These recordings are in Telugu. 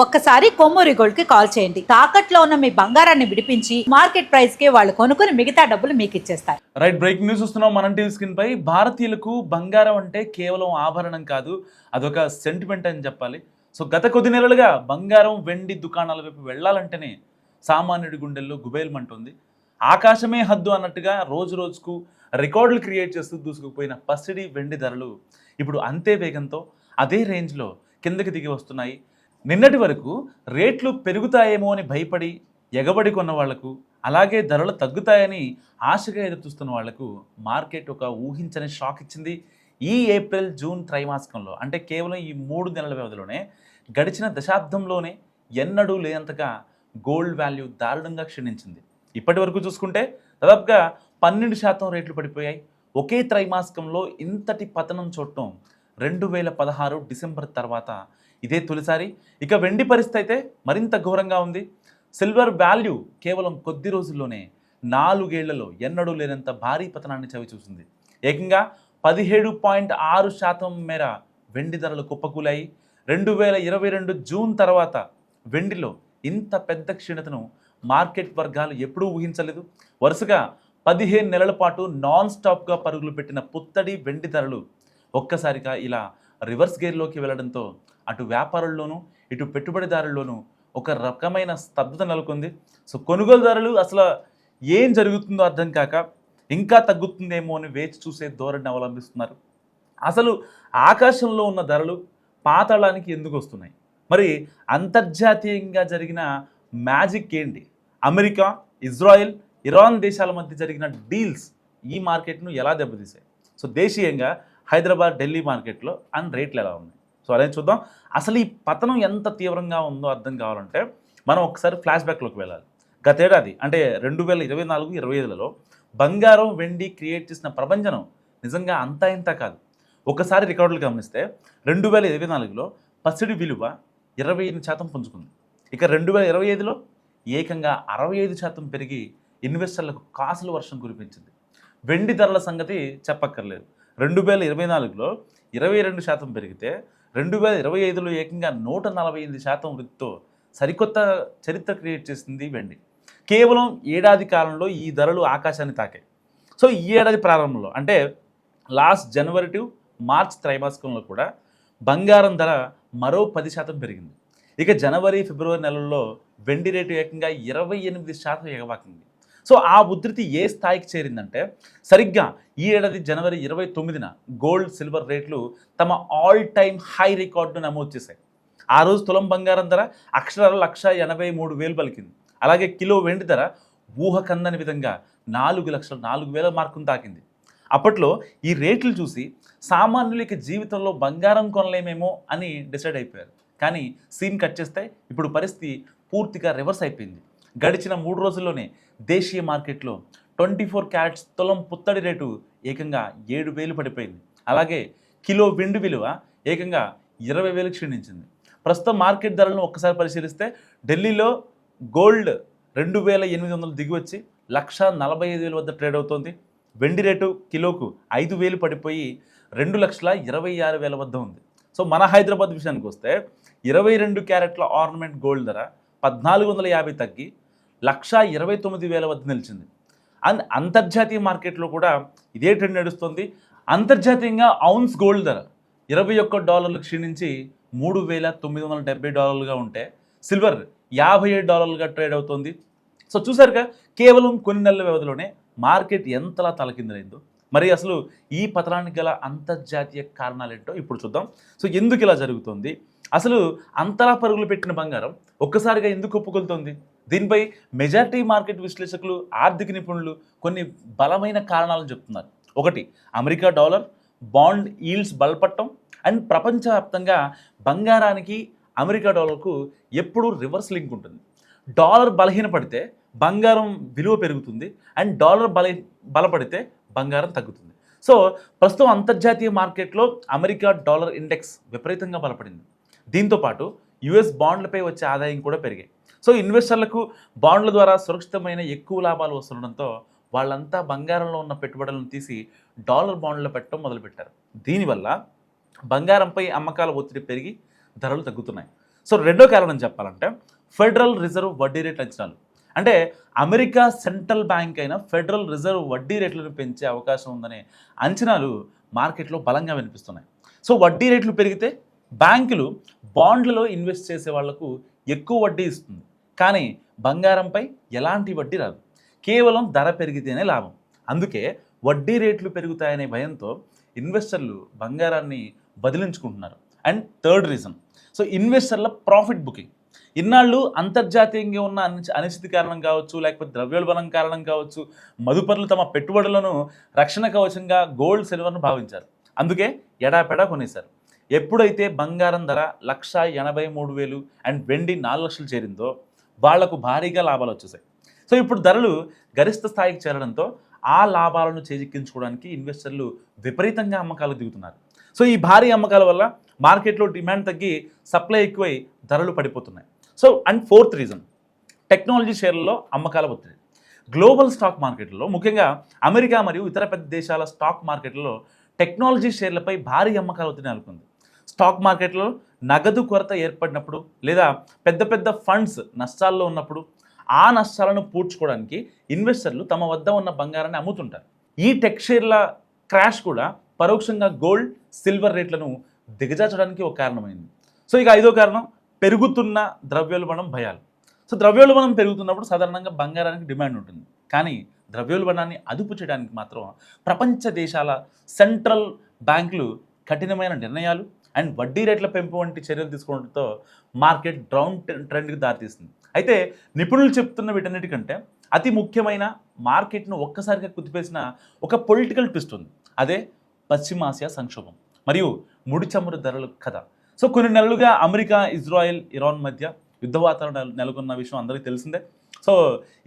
ఒక్కసారి కొమ్మూరి గోల్డ్ కి కాల్ చేయండి. తాకట్లో ఉన్న మీ బంగారాన్ని విడిపించి మార్కెట్ ప్రైస్ కి వాళ్ళు కొనుక్కుని మిగతా డబ్బులు మీకు ఇచ్చేస్తారు. రైట్, బ్రేకింగ్ న్యూస్ చూస్తున్నాం మనం టీవీ స్క్రీన్ పై. భారతీయులకు బంగారం అంటే కేవలం ఆభరణం కాదు, అదొక సెంటిమెంట్ అని చెప్పాలి. సో గత కొద్ది నెలలుగా బంగారం వెండి దుకాణాల వైపు వెళ్ళాలంటేనే సామాన్యుడి గుండెల్లో గుబేల్మంటుంది. ఆకాశమే హద్దు అన్నట్టుగా రోజు రోజుకు రికార్డులు క్రియేట్ చేస్తూ దూసుకుపోయిన పసిడి వెండి ధరలు ఇప్పుడు అంతే వేగంతో అదే రేంజ్లో కిందకి దిగి వస్తున్నాయి. నిన్నటి వరకు రేట్లు పెరుగుతాయేమో అని భయపడి ఎగబడి కొన్న వాళ్లకు, అలాగే ధరలు తగ్గుతాయని ఆశగా ఎదురుచూస్తున్న వాళ్లకు మార్కెట్ ఒక ఊహించని షాక్ ఇచ్చింది. ఈ ఏప్రిల్ జూన్ త్రైమాసికంలో, అంటే కేవలం ఈ 3 నెలల వ్యవధిలోనే, గడిచిన దశాబ్దంలోనే ఎన్నడూ లేనంతగా గోల్డ్ వాల్యూ దారుణంగా క్షీణించింది. ఇప్పటి వరకు చూసుకుంటే దాదాపుగా 12% రేట్లు పడిపోయాయి. ఒకే త్రైమాసికంలో ఇంతటి పతనం చూడటం 2016 డిసెంబర్ తర్వాత ఇదే తొలిసారి. ఇక వెండి పరిస్థితి అయితే మరింత ఘోరంగా ఉంది. సిల్వర్ వాల్యూ కేవలం కొద్ది రోజుల్లోనే 4 ఏళ్లలో ఎన్నడూ లేనంత భారీ పతనాన్ని చవిచూసింది. ఏకంగా 17.6% మేర వెండి ధరలు కుప్పకూలాయి. 2022 జూన్ తర్వాత వెండిలో ఇంత పెద్ద క్షీణతను మార్కెట్ వర్గాలు ఎప్పుడూ ఊహించలేదు. వరుసగా 15 నెలల పాటు నాన్ స్టాప్గా పరుగులు పెట్టిన పుత్తడి వెండి ధరలు ఒక్కసారిగా ఇలా రివర్స్ గేర్లోకి వెళ్లడంతో అటు వ్యాపారుల్లోనూ ఇటు పెట్టుబడిదారుల్లోనూ ఒక రకమైన స్తబ్దత నెలకొంది. సో కొనుగోలుదారులు అసలు ఏం జరుగుతుందో అర్థం కాక ఇంకా తగ్గుతుందేమో అని వేచి చూసే ధోరణిని అవలంబిస్తున్నారు. అసలు ఆకాశంలో ఉన్న ధరలు పాతాళానికి ఎందుకు వస్తున్నాయి? మరి అంతర్జాతీయంగా జరిగిన మ్యాజిక్ ఏంటి? అమెరికా, ఇజ్రాయెల్, ఇరాన్ దేశాల మధ్య జరిగిన డీల్స్ ఈ మార్కెట్ను ఎలా దెబ్బతీశాయి? సో దేశీయంగా హైదరాబాద్, ఢిల్లీ మార్కెట్లో రేట్లు ఎలా ఉన్నాయి? సో అదే చూద్దాం. అసలు ఈ పతనం ఎంత తీవ్రంగా ఉందో అర్థం కావాలంటే మనం ఒకసారి ఫ్లాష్ బ్యాక్లోకి వెళ్ళాలి. గతేడాది అంటే 2024-25లలో బంగారం, వెండి క్రియేట్ చేసిన ప్రభంజనం నిజంగా అంతా ఇంత కాదు. ఒకసారి రికార్డులు గమనిస్తే 2024లో పసిడి విలువ 28% పుంజుకుంది. ఇక 2025లో ఏకంగా 65% పెరిగి ఇన్వెస్టర్లకు కాసుల వర్షం కురిపించింది. వెండి ధరల సంగతి చెప్పక్కర్లేదు. 2024లో 22% పెరిగితే 2025లో ఏకంగా 148% వృద్ధితో సరికొత్త చరిత్ర క్రియేట్ చేసింది వెండి. కేవలం ఏడాది కాలంలో ఈ ధరలు ఆకాశాన్ని తాకాయి. సో ఈ ఏడాది ప్రారంభంలో అంటే లాస్ట్ జనవరి టు మార్చ్ త్రైమాసికంలో కూడా బంగారం ధర మరో 10% పెరిగింది. ఇక జనవరి, ఫిబ్రవరి నెలల్లో వెండి రేటు ఏకంగా 28% ఎగవాకింది. సో ఆ ఉధృతి ఏ స్థాయికి చేరిందంటే సరిగ్గా ఈ ఏడాది జనవరి 29న గోల్డ్, సిల్వర్ రేట్లు తమ ఆల్ టైమ్ హై రికార్డును నమోదు చేశాయి. ఆ రోజు తులం బంగారం ధర అక్షరాల 1,83,000 పలికింది. అలాగే కిలో వెండి ధర ఊహకందని విధంగా 4,04,000 మార్కును తాకింది. అప్పట్లో ఈ రేట్లు చూసి సామాన్యులకి జీవితంలో బంగారం కొనలేమేమో అని డిసైడ్ అయిపోయారు. కానీ సీన్ కట్ చేస్తే ఇప్పుడు పరిస్థితి పూర్తిగా రివర్స్ అయిపోయింది. గడిచిన 3 రోజుల్లోనే దేశీయ మార్కెట్లో 24 క్యారెట్స్ తులం పుత్తడి రేటు ఏకంగా 7,000 పడిపోయింది. అలాగే కిలో వెండి విలువ ఏకంగా 20,000 క్షీణించింది. ప్రస్తుతం మార్కెట్ ధరలను ఒక్కసారి పరిశీలిస్తే ఢిల్లీలో గోల్డ్ 2,800 దిగివచ్చి 1,45,000 వద్ద ట్రేడ్ అవుతోంది. వెండి రేటు కిలోకు 5,000 పడిపోయి 2,26,000 వద్ద ఉంది. సో మన హైదరాబాద్ విషయానికి వస్తే 22 క్యారెట్ల ఆర్నమెంట్ గోల్డ్ ధర 1,450 తగ్గి 1,29,000 వద్ద నిలిచింది. అండ్ అంతర్జాతీయ మార్కెట్లో కూడా ఇదే ట్రెండ్ నడుస్తుంది. అంతర్జాతీయంగా ఔన్స్ గోల్డ్ ధర $21 క్షీణించి $3,970 ఉంటే సిల్వర్ $57 ట్రేడ్ అవుతుంది. సో చూసారుగా, కేవలం కొన్ని నెలల వ్యవధిలోనే మార్కెట్ ఎంతలా తలకిందులైందో. మరి అసలు ఈ పతనానికి గల అంతర్జాతీయ కారణాలు ఏంటో ఇప్పుడు చూద్దాం. సో ఎందుకు ఇలా జరుగుతుంది? అసలు అంతలా పరుగులు పెట్టిన బంగారం ఒక్కసారిగా ఎందుకు కుప్పకూలుతోంది? దీనిపై మెజారిటీ మార్కెట్ విశ్లేషకులు, ఆర్థిక నిపుణులు కొన్ని బలమైన కారణాలను చెప్తున్నారు. ఒకటి, అమెరికా డాలర్, బాండ్ ఈల్డ్స్ బలపడటం. అండ్ ప్రపంచవ్యాప్తంగా బంగారానికి, అమెరికా డాలర్కు ఎప్పుడూ రివర్స్ లింక్ ఉంటుంది. డాలర్ బలహీనపడితే బంగారం విలువ పెరుగుతుంది, అండ్ డాలర్ బలపడితే బంగారం తగ్గుతుంది. సో ప్రస్తుతం అంతర్జాతీయ మార్కెట్లో అమెరికా డాలర్ ఇండెక్స్ విపరీతంగా బలపడింది. దీంతోపాటు యుఎస్ బాండ్లపై వచ్చే ఆదాయం కూడా పెరిగాయి. సో ఇన్వెస్టర్లకు బాండ్ల ద్వారా సురక్షితమైన ఎక్కువ లాభాలు వస్తుండడంతో వాళ్ళంతా బంగారంలో ఉన్న పెట్టుబడులను తీసి డాలర్ బాండ్లో పెట్టడం మొదలుపెట్టారు. దీనివల్ల బంగారంపై అమ్మకాల ఒత్తిడి పెరిగి ధరలు తగ్గుతున్నాయి. సో రెండో కారణం చెప్పాలంటే ఫెడరల్ రిజర్వ్ వడ్డీ రేట్ల అంచనాలు. అంటే అమెరికా సెంట్రల్ బ్యాంక్ అయిన ఫెడరల్ రిజర్వ్ వడ్డీ రేట్లను పెంచే అవకాశం ఉందనే అంచనాలు మార్కెట్లో బలంగా వినిపిస్తున్నాయి. సో వడ్డీ రేట్లు పెరిగితే బ్యాంకులు బాండ్లలో ఇన్వెస్ట్ చేసే వాళ్లకు ఎక్కువ వడ్డీ ఇస్తుంది, కానీ బంగారంపై ఎలాంటి వడ్డీ రాదు. కేవలం ధర పెరిగితేనే లాభం. అందుకే వడ్డీ రేట్లు పెరుగుతాయనే భయంతో ఇన్వెస్టర్లు బంగారాన్ని బదిలించుకుంటున్నారు. అండ్ థర్డ్ రీజన్, సో ఇన్వెస్టర్ల ప్రాఫిట్ బుకింగ్. ఇన్నాళ్ళు అంతర్జాతీయంగా ఉన్న అనిశ్చితి కారణం కావచ్చు, లేకపోతే ద్రవ్యోల్బణం కారణం కావచ్చు, మదుపరులు తమ పెట్టుబడులను రక్షణ కవచంగా గోల్డ్ సిల్వర్ను భావించారు. అందుకే ఎడాపెడా కొనేశారు. ఎప్పుడైతే బంగారం ధర 1,83,000 అండ్ వెండి 4 లక్షలు చేరిందో వాళ్లకు భారీగా లాభాలు వచ్చేసాయి. సో ఇప్పుడు ధరలు గరిష్ట స్థాయికి చేరడంతో ఆ లాభాలను చేజిక్కించుకోవడానికి ఇన్వెస్టర్లు విపరీతంగా అమ్మకాలు దిగుతున్నారు. సో ఈ భారీ అమ్మకాల వల్ల మార్కెట్లో డిమాండ్ తగ్గి సప్లై ఎక్కువై ధరలు పడిపోతున్నాయి. So and fourth reason, technology షేర్లలో అమ్మకాల ఒత్తిడి. గ్లోబల్ స్టాక్ మార్కెట్లలో, ముఖ్యంగా అమెరికా మరియు ఇతర పెద్ద దేశాల స్టాక్ మార్కెట్లలో టెక్నాలజీ షేర్లపై భారీ అమ్మకాల ఒత్తిడి నెలకొంది. స్టాక్ మార్కెట్లో నగదు కొరత ఏర్పడినప్పుడు లేదా పెద్ద పెద్ద ఫండ్స్ నష్టాల్లో ఉన్నప్పుడు ఆ నష్టాలను పూడ్చుకోవడానికి ఇన్వెస్టర్లు తమ వద్ద ఉన్న బంగారాన్ని అమ్ముతుంటారు. ఈ టెక్ షేర్ల క్రాష్ కూడా పరోక్షంగా గోల్డ్, సిల్వర్ రేట్లను దిగజార్చడానికి ఒక కారణమైంది. సో ఇక ఐదో కారణం, పెరుగుతున్న ద్రవ్యోల్బణం భయాలు. సో ద్రవ్యోల్బణం పెరుగుతున్నప్పుడు సాధారణంగా బంగారానికి డిమాండ్ ఉంటుంది, కానీ ద్రవ్యోల్బణాన్ని అదుపు చేయడానికి మాత్రం ప్రపంచ దేశాల సెంట్రల్ బ్యాంకులు కఠినమైన నిర్ణయాలు అండ్ వడ్డీ రేట్ల పెంపు వంటి చర్యలు తీసుకోవడంతో మార్కెట్ డౌన్ ట్రెండ్కి దారితీస్తుంది. అయితే నిపుణులు చెప్తున్న వీటన్నిటికంటే అతి ముఖ్యమైన, మార్కెట్ను ఒక్కసారిగా కుదిపేసిన ఒక పొలిటికల్ ట్విస్ట్ ఉంది. అదే పశ్చిమాసియా సంక్షోభం మరియు ముడి చమురు ధరల కథ. సో కొన్ని నెలలుగా అమెరికా, ఇజ్రాయెల్, ఇరాన్ మధ్య యుద్ధ వాతావరణం నెలకొన్న విషయం అందరికీ తెలిసిందే. సో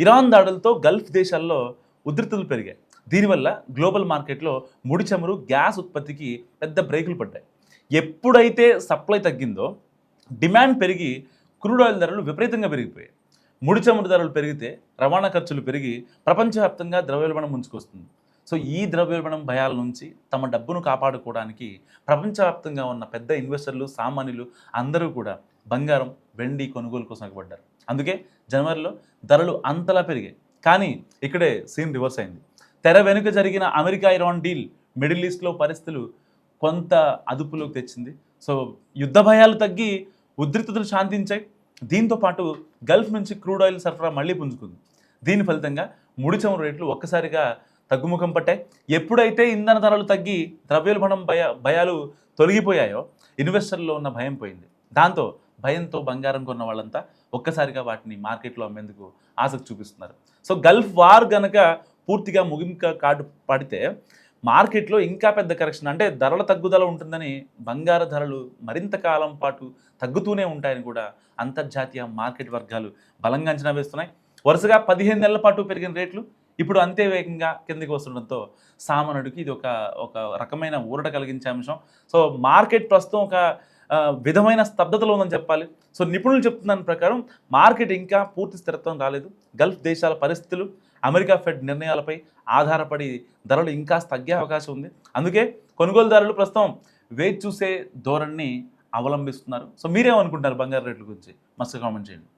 ఇరాన్ దాడులతో గల్ఫ్ దేశాల్లో ఉధృతులు పెరిగాయి. దీనివల్ల గ్లోబల్ మార్కెట్లో ముడి చమురు, గ్యాస్ ఉత్పత్తికి పెద్ద బ్రేకులు పడ్డాయి. ఎప్పుడైతే సప్లై తగ్గిందో డిమాండ్ పెరిగి క్రూడ్ ఆయిల్ ధరలు విపరీతంగా పెరిగిపోయాయి. ముడి చమురు ధరలు పెరిగితే రవాణా ఖర్చులు పెరిగి ప్రపంచవ్యాప్తంగా ద్రవ్యోల్బణం ముంచుకొస్తుంది. సో ఈ ద్రవ్యోల్బణం భయాల నుంచి తమ డబ్బును కాపాడుకోవడానికి ప్రపంచవ్యాప్తంగా ఉన్న పెద్ద ఇన్వెస్టర్లు, సామాన్యులు అందరూ కూడా బంగారం, వెండి కొనుగోలు కోసం ఎగబడ్డారు. అందుకే జనవరిలో ధరలు అంతలా పెరిగాయి. కానీ ఇక్కడే సీన్ రివర్స్ అయింది. తెర వెనుక జరిగిన అమెరికా ఇరాన్ డీల్ మిడిల్ ఈస్ట్లో పరిస్థితులు కొంత అదుపులోకి తెచ్చింది. సో యుద్ధ భయాలు తగ్గి ఉద్రిక్తతలు శాంతించాయి. దీంతో పాటు గల్ఫ్ నుంచి క్రూడ్ ఆయిల్ సరఫరా మళ్లీ పుంజుకుంది. దీని ఫలితంగా ముడి చమురు రేట్లు ఒక్కసారిగా తగ్గుముఖం పట్టాయి. ఎప్పుడైతే ఇంధన ధరలు తగ్గి ద్రవ్యోల్బణం భయాలు తొలగిపోయాయో ఇన్వెస్టర్లో ఉన్న భయం పోయింది. దాంతో భయంతో బంగారం కొన్న వాళ్ళంతా ఒక్కసారిగా వాటిని మార్కెట్లో అమ్మేందుకు ఆసక్తి చూపిస్తున్నారు. సో గల్ఫ్ వార్ గనక పూర్తిగా ముగింపు కార్డు పడితే మార్కెట్లో ఇంకా పెద్ద కరెక్షన్, అంటే ధరల తగ్గుదల ఉంటుందని, బంగారు ధరలు మరింత కాలం పాటు తగ్గుతూనే ఉంటాయని కూడా అంతర్జాతీయ మార్కెట్ వర్గాలు బలంగా అంచనా వేస్తున్నాయి. వరుసగా 15 నెలల పాటు పెరిగిన రేట్లు ఇప్పుడు అంతే వేగంగా కిందికి వస్తుండడంతో సామాన్యుడికి ఇది ఒక రకమైన ఊరట కలిగించే అంశం. సో మార్కెట్ ప్రస్తుతం ఒక విధమైన స్తబ్దతలో ఉందని చెప్పాలి. సో నిపుణులు చెప్తున్న దాని ప్రకారం మార్కెట్ ఇంకా పూర్తి స్థిరత్వం రాలేదు. గల్ఫ్ దేశాల పరిస్థితులు, అమెరికా ఫెడ్ నిర్ణయాలపై ఆధారపడి ధరలు ఇంకా తగ్గే అవకాశం ఉంది. అందుకే కొనుగోలుదారులు ప్రస్తుతం వేచి చూసే ధోరణిని అవలంబిస్తున్నారు. సో మీరేమనుకుంటారు బంగారు రేట్ల గురించి? మస్తు కామెంట్ చేయండి.